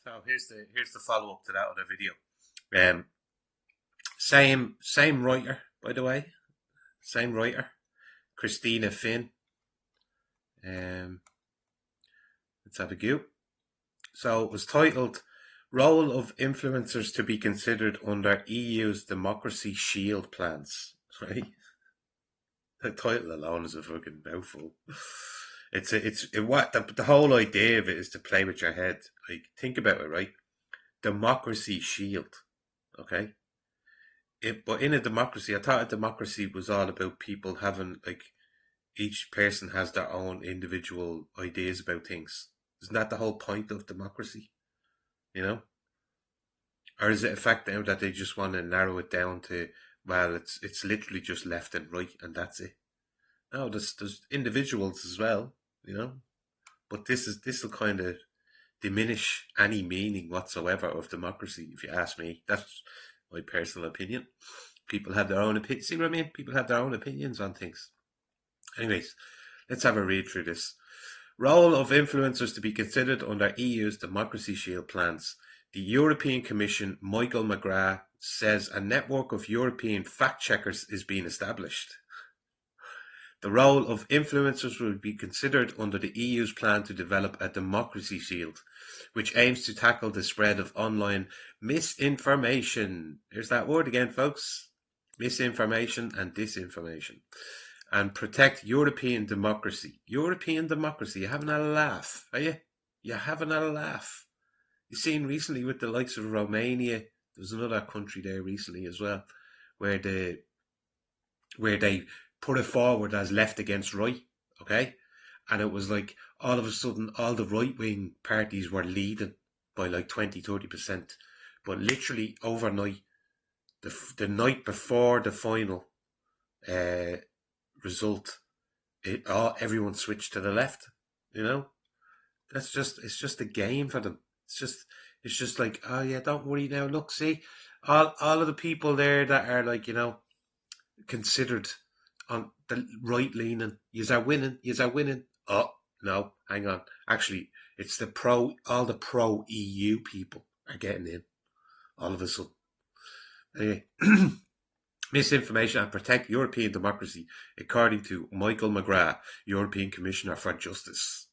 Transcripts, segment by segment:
So here's the follow up to that other video. Um, same writer, by the way, same writer, Christina Finn. Um, let's have a go. So it was titled "Role of Influencers to be Considered Under EU's Democracy Shield Plans." Right, the title alone is a fucking mouthful. What the whole idea of it is to play with your head. Like, think about it, right? Democracy Shield, okay? But in a democracy, I thought a democracy was all about people having, like, each person has their own individual ideas about things. Isn't that the whole point of democracy? You know, or is it a fact now that they just want to narrow it down to, well, it's literally just left and right and that's it? No, there's individuals as well, you know. But this will kind of diminish any meaning whatsoever of democracy, if you ask me. That's my personal opinion. People have their own opinions. See what I mean? People have their own opinions on things. Anyways, let's have a read through this. Role of influencers to be considered under EU's Democracy Shield plans. The European Commission, Michael McGrath, says a network of European fact-checkers is being established. The role of influencers will be considered under the EU's plan to develop a democracy shield, which aims to tackle the spread of online misinformation. There's that word again, folks. Misinformation and disinformation. And protect European democracy. European democracy. You're having a laugh, are you? You're having a laugh. You've seen recently with the likes of Romania, there's another country there recently as well, where they put it forward as left against right, okay? And it was like all of a sudden all the right-wing parties were leading by like 20-30%. But literally overnight, the night before the final result, everyone switched to the left, you know? It's just a game for them. It's just like, oh yeah, don't worry now. Look, see, all of the people there that are, like, you know, considered on the right leaning, yous are winning. Oh no, hang on. Actually, it's all the pro EU people are getting in all of a sudden. Anyway, misinformation and protect European democracy, according to Michael McGrath, European Commissioner for Justice.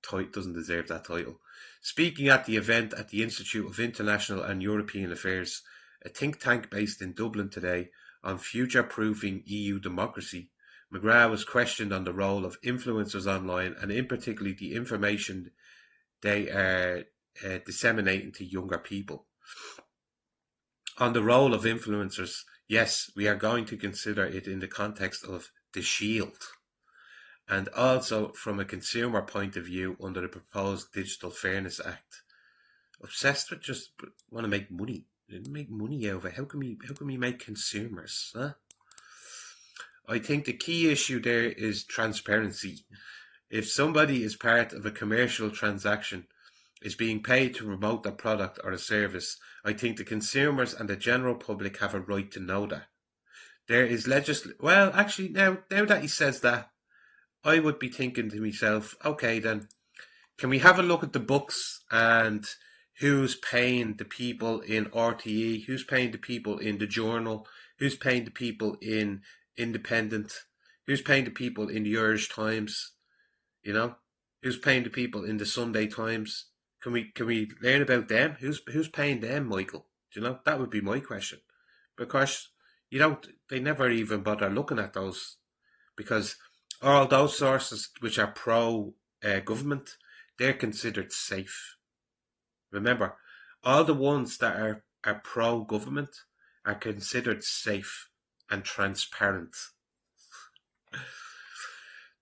Doesn't deserve that title. Speaking at the event at the Institute of International and European Affairs, a think tank based in Dublin today, on future-proofing EU democracy, McGrath was questioned on the role of influencers online and in particular the information they are disseminating to younger people. On the role of influencers, yes, we are going to consider it in the context of the Shield, and also from a consumer point of view under the proposed Digital Fairness Act. Obsessed with just want to make money. Make money out of it. How can we make consumers? Huh? I think the key issue there is transparency. If somebody is part of a commercial transaction, is being paid to promote a product or a service, I think the consumers and the general public have a right to know that. There is well, actually, now that he says that, I would be thinking to myself, okay then, can we have a look at the books and who's paying the people in RTE, who's paying the people in the Journal, who's paying the people in Independent, who's paying the people in the Irish Times, you know, who's paying the people in the Sunday Times? Can we learn about them? Who's paying them, Michael? Do you know? That would be my question. Because they never even bother looking at those, because all those sources which are pro government, they're considered safe. Remember, all the ones that are pro-government are considered safe and transparent.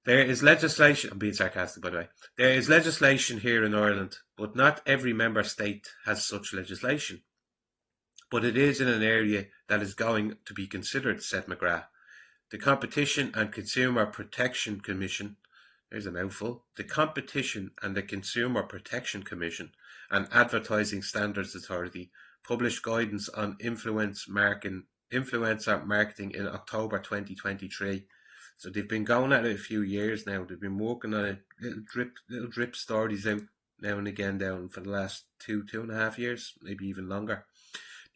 There is legislation, I'm being sarcastic by the way, there is legislation here in Ireland, but not every member state has such legislation. But it is in an area that is going to be considered, said McGrath. The Competition and Consumer Protection Commission, there's a mouthful, the Competition and the Consumer Protection Commission and Advertising Standards Authority published guidance on influencer marketing in October 2023. So they've been going at it a few years now. They've been working on it, little drip stories out, now and again down for the last 2.5 years, maybe even longer.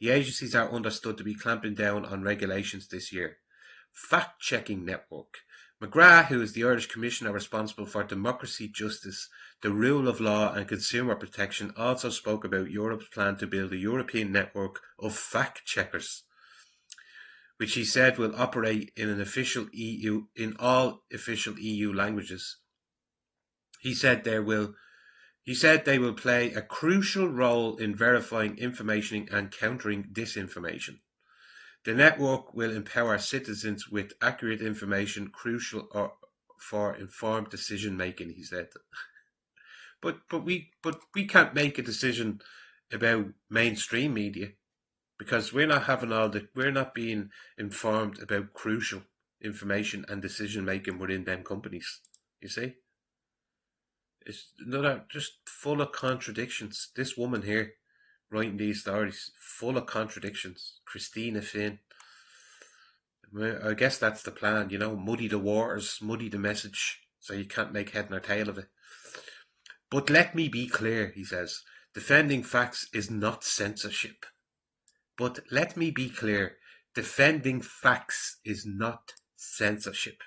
The agencies are understood to be clamping down on regulations this year. Fact-checking network. McGrath, who is the Irish Commissioner responsible for democracy, justice, the rule of law and consumer protection, also spoke about Europe's plan to build a European network of fact-checkers, which he said will operate in all official EU languages. He said they will play a crucial role in verifying information and countering disinformation. The network will empower citizens with accurate information crucial for informed decision making, he said. But we can't make a decision about mainstream media because we're not being informed about crucial information and decision making within them companies. You see? It's another just full of contradictions. This woman here writing these stories, full of contradictions. Christina Finn. I guess that's the plan, muddy the waters, muddy the message, so you can't make head nor tail of it. But let me be clear, he says, defending facts is not censorship. But let me be clear, defending facts is not censorship.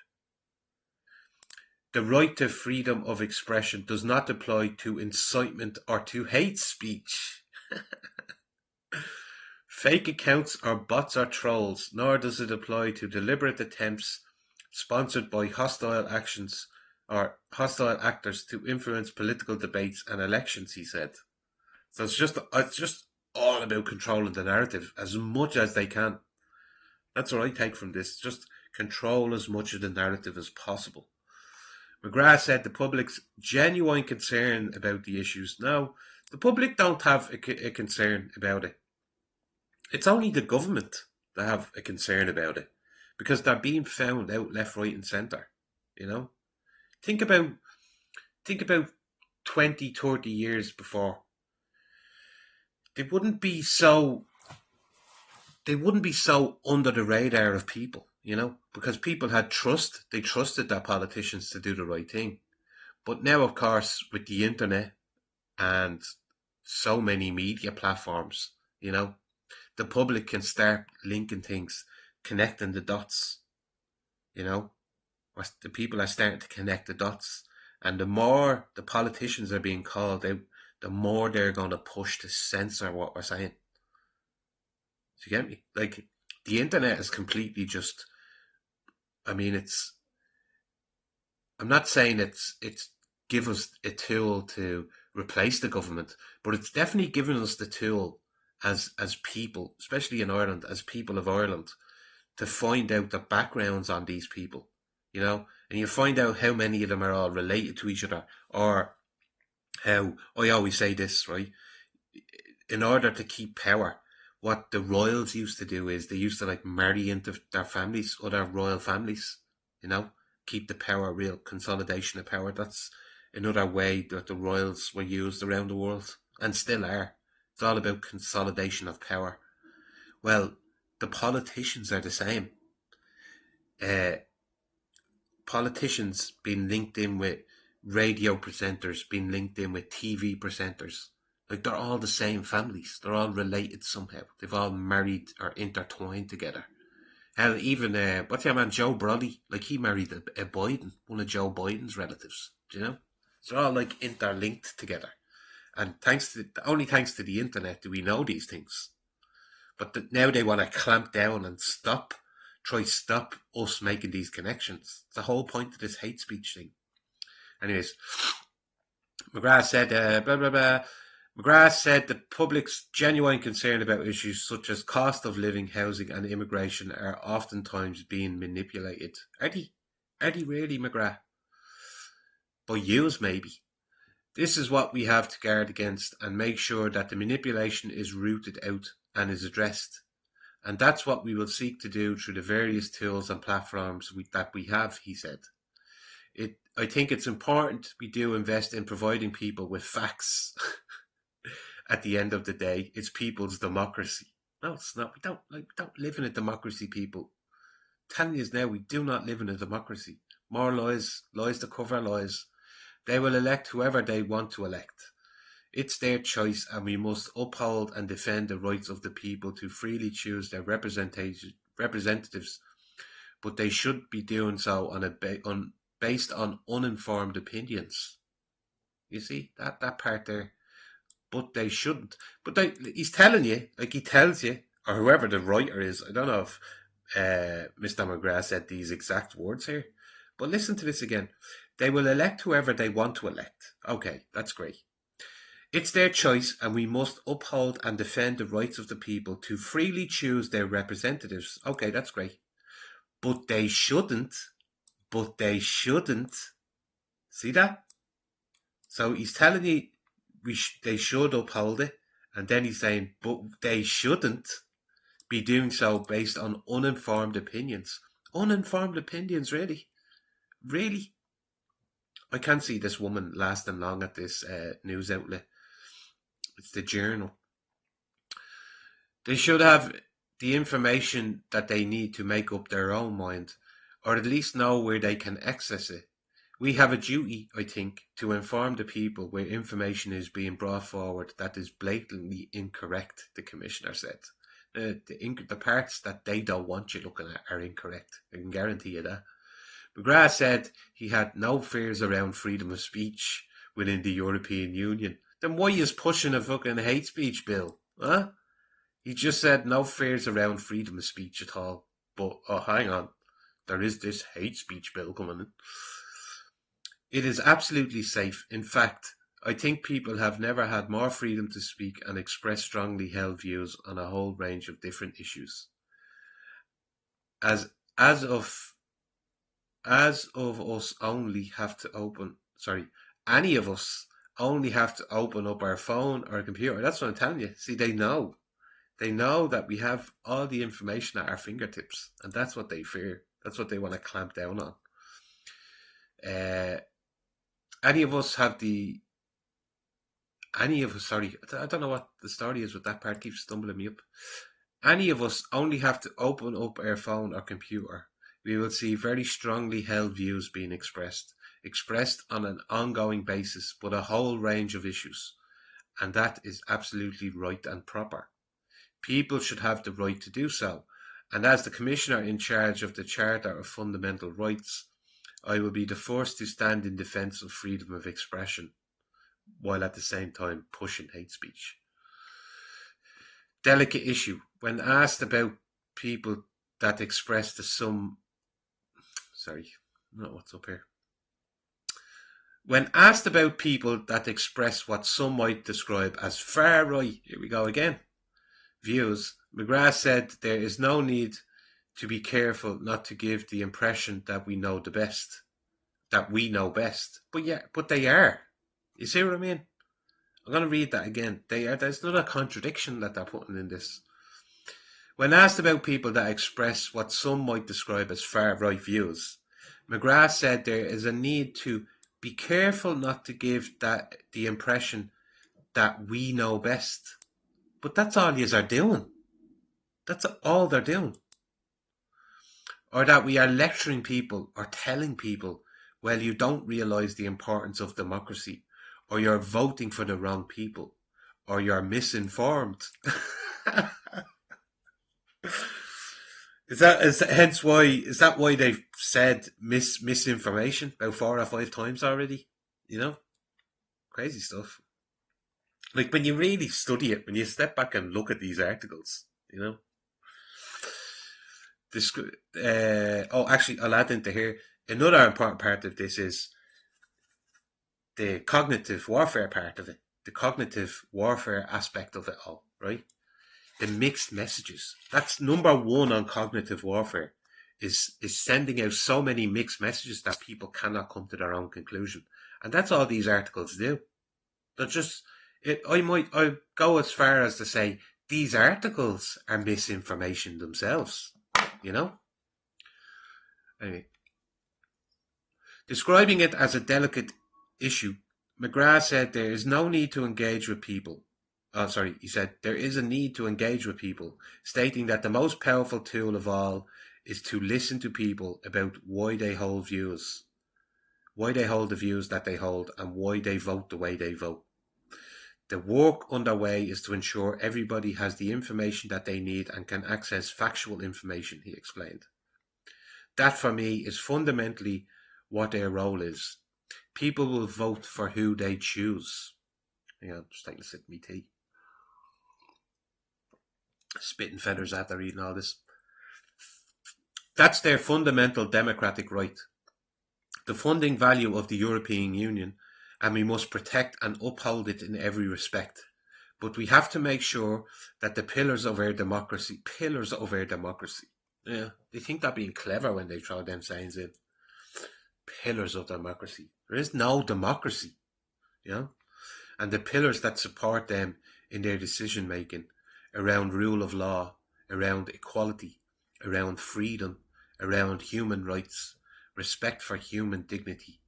The right to freedom of expression does not apply to incitement or to hate speech. Fake accounts or bots or trolls, nor does it apply to deliberate attempts sponsored by hostile actions or hostile actors to influence political debates and elections, he said. So it's just all about controlling the narrative as much as they can. That's what I take from this. Just control as much of the narrative as possible. McGrath said the public's genuine concern about the issues. No, the public don't have a concern about it. It's only the government that have a concern about it because they're being found out left, right, and centre. Think about 20, 30 years before. They wouldn't be so under the radar of people, because people had trust. They trusted their politicians to do the right thing. But now, of course, with the internet and so many media platforms, the public can start linking things, connecting the dots, or the people are starting to connect the dots. And the more the politicians are being called out, the more they're going to push to censor what we're saying. Do you get me? Like, the internet is completely just, I'm not saying it's give us a tool to replace the government, but it's definitely given us the tool as people, especially in Ireland, as people of Ireland, to find out the backgrounds on these people, and you find out how many of them are all related to each other, or how, I always say this, right, in order to keep power, what the royals used to do is they used to marry into their families, other royal families, keep the power, real consolidation of power. That's another way that the royals were used around the world and still are. It's all about consolidation of power. Well, the politicians are the same. Politicians being linked in with radio presenters, being linked in with TV presenters. They're all the same families. They're all related somehow. They've all married or intertwined together. Hell, even, what's your man, Joe Brody? He married a Biden, one of Joe Biden's relatives. Do you know? So they're all interlinked together. And only thanks to the internet do we know these things. But now they want to clamp down and stop us making these connections. It's the whole point of this hate speech thing. Anyways, McGrath said, blah, blah, blah. McGrath said the public's genuine concern about issues such as cost of living, housing and immigration are oftentimes being manipulated. Are they really, McGrath? By yous, maybe. This is what we have to guard against and make sure that the manipulation is rooted out and is addressed. And that's what we will seek to do through the various tools and platforms that we have, he said. I think it's important we do invest in providing people with facts. At the end of the day, it's people's democracy. No, it's not. We don't live in a democracy, people. I'm telling you now, we do not live in a democracy. More lies to cover lies. They will elect whoever they want to elect. It's their choice, and we must uphold and defend the rights of the people to freely choose their representatives, but they should be doing so based on uninformed opinions. You see that part there? But they shouldn't. But he's telling you, like he tells you, or whoever the writer is. I don't know if Mr. McGrath said these exact words here, but listen to this again. They will elect whoever they want to elect. Okay, that's great. It's their choice, and we must uphold and defend the rights of the people to freely choose their representatives. Okay, that's great. But they shouldn't. See that? So he's telling you they should uphold it, and then he's saying, but they shouldn't be doing so based on uninformed opinions. Uninformed opinions, really? Really? I can't see this woman lasting long at this news outlet. It's the Journal. They should have the information that they need to make up their own mind, or at least know where they can access it. We have a duty, I think, to inform the people where information is being brought forward that is blatantly incorrect, the Commissioner said. The parts that they don't want you looking at are incorrect. I can guarantee you that. McGrath said he had no fears around freedom of speech within the European Union. Then why is pushing a fucking hate speech bill? Huh? He just said no fears around freedom of speech at all. But, oh, hang on. There is this hate speech bill coming in. It is absolutely safe. In fact, I think people have never had more freedom to speak and express strongly held views on a whole range of different issues. As of us only have to any of us only have to open up our phone or computer. That's what I'm telling you. See, they know. They know that we have all the information at our fingertips, and that's what they fear. That's what they want to clamp down on. Any of us, I don't know what the story is with that part, keeps stumbling me up. Any of us only have to open up our phone or computer. We will see very strongly held views being expressed on an ongoing basis, but a whole range of issues. And that is absolutely right and proper. People should have the right to do so. And as the Commissioner in charge of the Charter of Fundamental Rights, I will be the first to stand in defence of freedom of expression, while at the same time pushing hate speech. Delicate issue. When asked about people that express When asked about people that express what some might describe as far right, here we go again, views, McGrath said there is no need to be careful not to give the impression that we know best. But they are. You see what I mean? I'm going to read that again. They are. There's not a contradiction that they're putting in this. When asked about people that express what some might describe as far-right views, McGrath said there is a need to be careful not to give the impression that we know best. But that's all yous are doing. That's all they're doing. Or that we are lecturing people or telling people, well, you don't realise the importance of democracy, or you're voting for the wrong people, or you're misinformed. Is that why they've said misinformation about 4 or 5 times already? You know? Crazy stuff. Like, when you really study it, when you step back and look at these articles, you know? Actually, I'll add into here, another important part of this is the cognitive warfare part of it, the cognitive warfare aspect of it all, right? The mixed messages. That's number one on cognitive warfare, is sending out so many mixed messages that people cannot come to their own conclusion. And that's all these articles do. They're just, I go as far as to say these articles are misinformation themselves, you know? Anyway. Describing it as a delicate issue, McGrath said there is no need to engage with people. He said there is a need to engage with people, stating that the most powerful tool of all is to listen to people about why they hold the views that they hold, and why they vote the way they vote. The work underway is to ensure everybody has the information that they need and can access factual information, he explained. That for me is fundamentally what their role is. People will vote for who they choose. Hang on, just taking a sip of my tea. Spitting feathers after reading all this. That's their fundamental democratic right. The funding value of the European Union, and we must protect and uphold it in every respect. But we have to make sure that the pillars of our democracy, yeah, they think they're being clever when they throw them sayings in. Pillars of democracy. There is no democracy, you know? And the pillars that support them in their decision making around rule of law, around equality, around freedom, around human rights, respect for human dignity,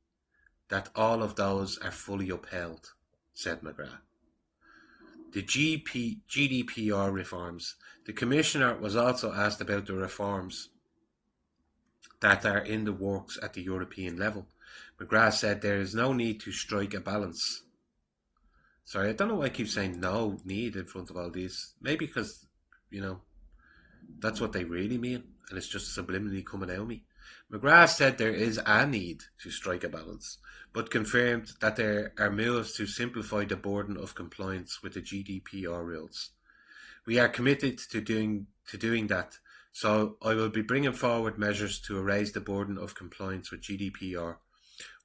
that all of those are fully upheld, said McGrath. The GDPR reforms. The Commissioner was also asked about the reforms that are in the works at the European level. McGrath said there is no need to strike a balance. Sorry, I don't know why I keep saying no need in front of all these. Maybe because, that's what they really mean, and it's just subliminally coming out of me. McGrath said there is a need to strike a balance, but confirmed that there are moves to simplify the burden of compliance with the GDPR rules. We are committed to doing that, so I will be bringing forward measures to erase the burden of compliance with GDPR,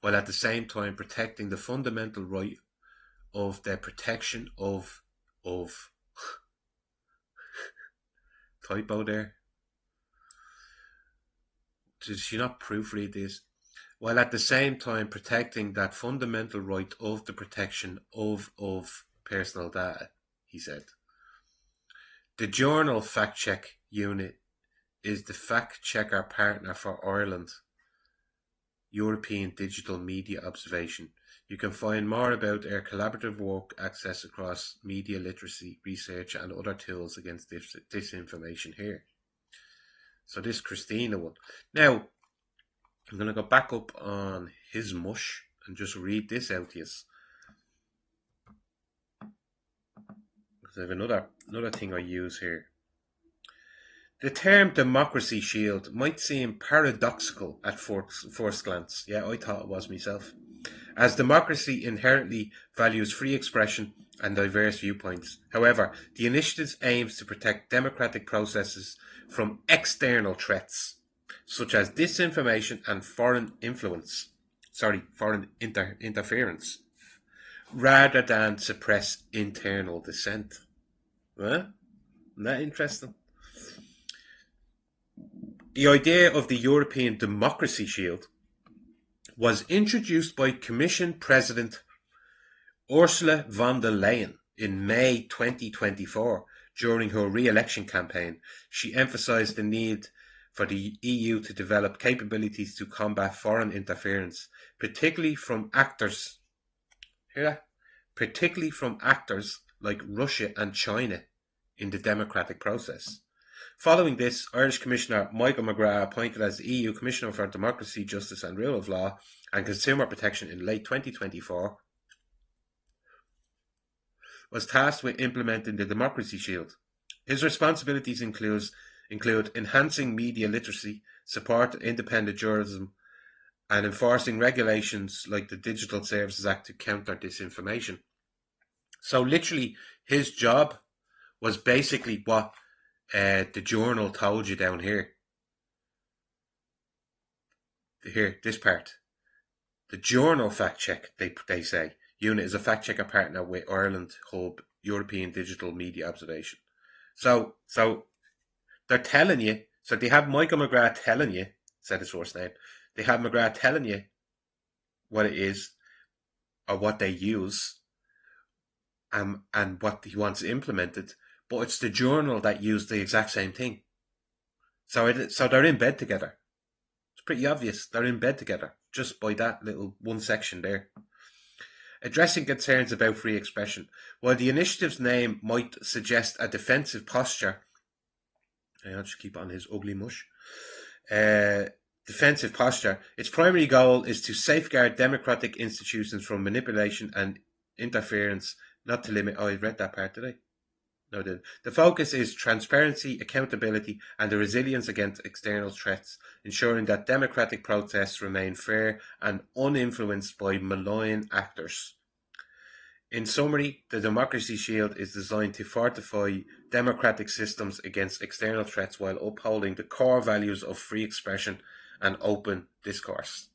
while at the same time protecting the fundamental right of the protection of typo there. Did she not proofread this? While at the same time protecting that fundamental right of the protection of personal data, he said. The Journal Fact Check Unit is the fact checker partner for Ireland European Digital Media Observation. You can find more about our collaborative work access across media literacy, research and other tools against disinformation here. So this Christina one. Now, I'm going to go back up on his mush and just read this out to you. I have another thing I use here. The term democracy shield might seem paradoxical at first glance. Yeah, I thought it was myself. As democracy inherently values free expression and diverse viewpoints. However, the initiative aims to protect democratic processes from external threats, such as disinformation and foreign interference, rather than suppress internal dissent. Huh? Isn't that interesting? The idea of the European Democracy Shield was introduced by Commission President Ursula von der Leyen in May 2024 during her re-election campaign. She emphasised the need for the EU to develop capabilities to combat foreign interference, particularly from actors like Russia and China in the democratic process. Following this, Irish Commissioner Michael McGrath, appointed as the EU Commissioner for Democracy, Justice and Rule of Law and Consumer Protection in late 2024, was tasked with implementing the Democracy Shield. His responsibilities include enhancing media literacy, support independent journalism, and enforcing regulations like the Digital Services Act to counter disinformation. So literally, his job was basically what the journal told you down here. Here, this part. The Journal Fact Check, they say, unit is a fact checker partner with Ireland Hub European Digital Media Observation. So they're telling you, so they have Michael McGrath telling you, said his first name, they have McGrath telling you what it is or what they use and what he wants implemented, but it's the journal that used the exact same thing. So they're in bed together. It's pretty obvious they're in bed together just by that little one section there. Addressing concerns about free expression. While the initiative's name might suggest a defensive posture, I'll just keep on his ugly mush. Defensive posture. Its primary goal is to safeguard democratic institutions from manipulation and interference Not to limit. Oh, I read that part, did I? No, I didn't. The focus is transparency, accountability, and the resilience against external threats, ensuring that democratic protests remain fair and uninfluenced by malign actors. In summary, the Democracy Shield is designed to fortify democratic systems against external threats while upholding the core values of free expression and open discourse.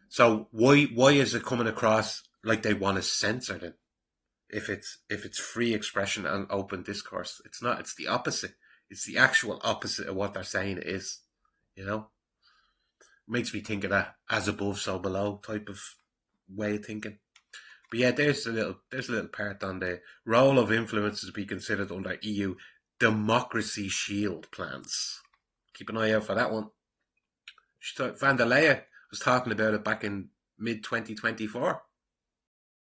So why is it coming across like they want to censor them? If it's free expression and open discourse, it's not. It's the opposite. It's the actual opposite of what they're saying it is. You know, makes me think of that as above, so below type of way of thinking. But yeah, there's a little part on the role of influence to be considered under EU democracy shield plans. Keep an eye out for that one. Van der Leyen was talking about it back in mid 2024.